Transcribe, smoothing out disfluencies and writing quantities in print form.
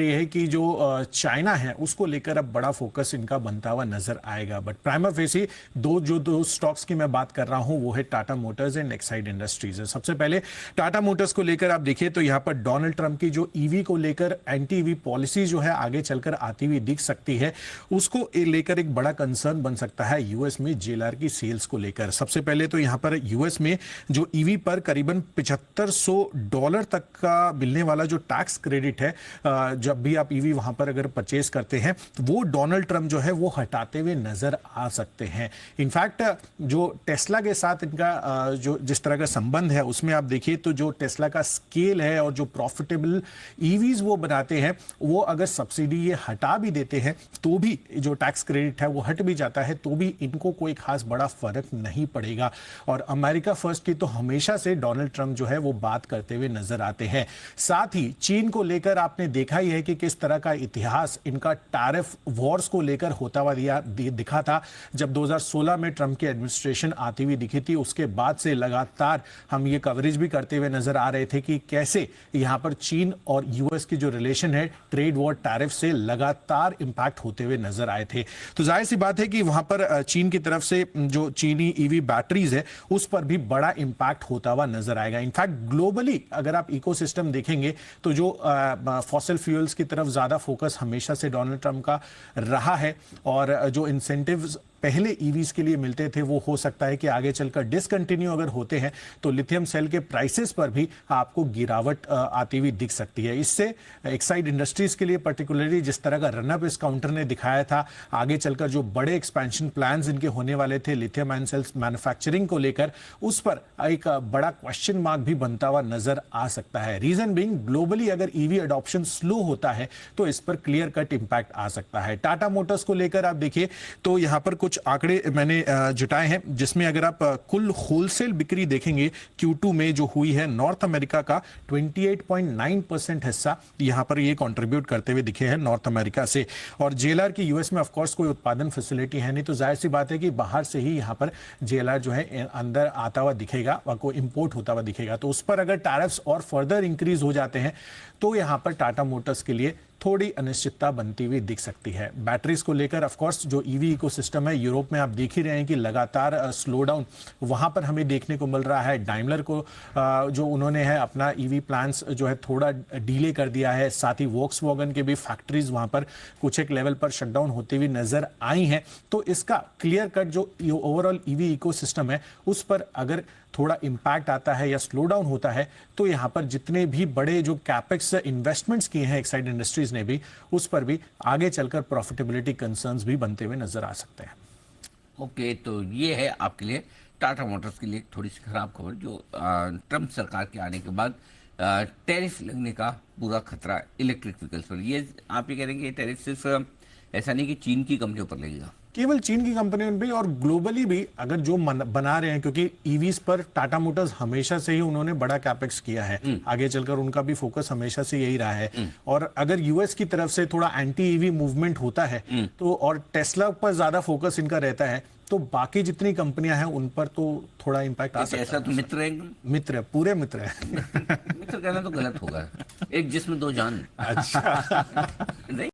ये है कि जो चाइना है उसको लेकर अब बड़ा फोकस इनका बनता हुआ नजर आएगा। बट प्राइमा फेसी दो स्टॉक्स की मैं बात कर रहा हूं वो है Tata Motors and Exide industries. सबसे पहले टाटा मोटर्स को लेकर आप देखिए तो यहां पर डोनाल्ड ट्रंप की जो ईवी को लेकर एंटी ईवी पॉलिसी जो है आगे चलकर आती हुई दिख सकती है, उसको लेकर एक बड़ा कंसर्न बन सकता है यूएस में जेएलआर की सेल्स को लेकर। सबसे पहले तो यहां पर यूएस में जो ईवी पर करीबन $7500 तक का मिलने वाला जो टैक्स क्रेडिट है, जब भी आप ईवी वहां पर अगर परचेज करते हैं, वो डोनाल्ड ट्रंप जो है वो हटाते हुए नजर आ सकते हैं। इनफैक्ट जो टेस्ला के साथ इनका जो जिस तरह का संबंध है उसमें आप देखिए तो जो टेस्ला का स्केल है और जो प्रॉफिटेबल ईवीज वो बनाते हैं, वो अगर सब्सिडी ये हटा भी देते हैं तो भी जो टैक्स क्रेडिट है वो हट भी जाता है तो भी इनको कोई खास बड़ा फर्क नहीं पड़ेगा। और अमेरिका फर्स्ट की तो हमेशा से डोनाल्ड ट्रंप जो है वो बात करते हुए नजर आते हैं। साथ ही चीन को लेकर आपने देखा ही है कि किस तरह का इतिहास इनका टैरिफ वॉर्स को लेकर होता हुआ दिखा था। जब 2016 में ट्रंप की एडमिनिस्ट्रेशन आती हुई दिखी थी, उसके बाद से लगातार हम ये कवरेज भी करते हुए नजर आ रहे थे कि कैसे यहां पर चीन और यूएस की जो रिलेशन है ट्रेड वॉर टैरिफ से लगातार इंपैक्ट होते हुए नजर आए थे। तो जाहिर सी बात है कि वहां पर चीन की तरफ से जो चीनी ईवी बैटरीज है उस पर भी बड़ा इंपैक्ट होता हुआ नजर आएगा। इनफैक्ट ग्लोबली अगर आप इकोसिस्टम देखेंगे तो जो फॉसिल फ्यूल्स की तरफ ज्यादा फोकस हमेशा से डोनाल्ड ट्रंप का रहा है और जो इंसेंटिव्स पहले ईवीज के लिए मिलते थे वो हो सकता है कि आगे चलकर डिसकंटिन्यू अगर होते हैं तो लिथियम सेल के प्राइसेस पर भी आपको गिरावट आती हुई दिख सकती है। इससे एक्साइड इंडस्ट्रीज के लिए पर्टिकुलरली जिस तरह का रनअप इस काउंटर ने दिखाया था, आगे चलकर जो बड़े एक्सपेंशन प्लान्स इनके होने वाले थे लिथियम आयन सेल्स मैन्युफैक्चरिंग को लेकर, उस पर एक बड़ा क्वेश्चन मार्क भी बनता हुआ नजर आ सकता है। रीजन बीइंग ग्लोबली अगर ईवी अडॉप्शन स्लो होता है तो इस पर क्लियर कट इंपैक्ट आ सकता है। टाटा मोटर्स को लेकर आप देखिए तो यहां पर कुछ आंकड़े मैंने जुटाए हैं जिसमें अगर आप कुल होलसेल बिक्री देखेंगे Q2 में जो हुई है, नॉर्थ अमेरिका का 28.9% हिस्सा यहां पर ये कंट्रीब्यूट करते हुए दिखे हैं नॉर्थ अमेरिका से। और जेएलआर की यूएस में ऑफ कोर्स कोई उत्पादन फैसिलिटी है नहीं, तो जाहिर सी बात है कि बाहर से ही यहां पर जेएलआर जो है अंदर आता हुआ दिखेगा और कोई इंपोर्ट होता हुआ दिखेगा। तो उस पर अगर टैरिफ्स और फर्दर इंक्रीज हो जाते हैं तो यहां पर टाटा मोटर्स के लिए थोड़ी अनिश्चितता बनती हुई दिख सकती है। बैटरीज को लेकर ऑफ कोर्स जो ईवी इकोसिस्टम है यूरोप में आप देख ही रहे हैं कि लगातार स्लो डाउन वहां पर हमें देखने को मिल रहा है। डाइमलर को जो उन्होंने है अपना ईवी प्लान्स जो है थोड़ा डिले कर दिया है। साथ ही वॉक्सवैगन के भी फैक्ट्रीज वहां पर कुछ एक लेवल पर शटडाउन होती हुई नजर आई हैं। तो इसका क्लियर कट जो ओवरऑल ईवी इकोसिस्टम है उस पर अगर थोड़ा इंपैक्ट आता है या स्लो डाउन होता है तो यहां पर जितने भी बड़े जो कैपेक्स इन्वेस्टमेंट्स किए हैं एक्साइड इंडस्ट्रीज ने भी, उस पर भी आगे चलकर प्रॉफिटेबिलिटी कंसर्न्स भी बनते हुए नजर आ सकते हैं। ओके, तो ये है आपके लिए टाटा मोटर्स के लिए थोड़ी सी खराब खबर, जो ट्रंप सरकार के आने के बाद टैरिफ लगने का पूरा खतरा इलेक्ट्रिक व्हीकल्स पर। ये आप ये कह रहे हैं कि टैरिफ सिर्फ ऐसा नहीं कि चीन की कंपनियों पर लगेगा, केवल चीन की कंपनियों में भी और ग्लोबली भी अगर जो बना रहे हैं, क्योंकि ईवीज पर टाटा मोटर्स हमेशा से ही उन्होंने बड़ा कैपेक्स किया है, आगे चलकर उनका भी फोकस हमेशा से यही रहा है। और अगर यूएस की तरफ से थोड़ा एंटी ईवी मूवमेंट होता है तो और टेस्ला पर ज्यादा फोकस इनका रहता है तो बाकी जितनी कंपनियां हैं उन पर तो थोड़ा इंपैक्ट आ सकता है। ऐसा तो मित्र है, मित्र पूरे मित्र है। मित्र कहना तो गलत होगा, एक जिस्म दो जान। अच्छा नहीं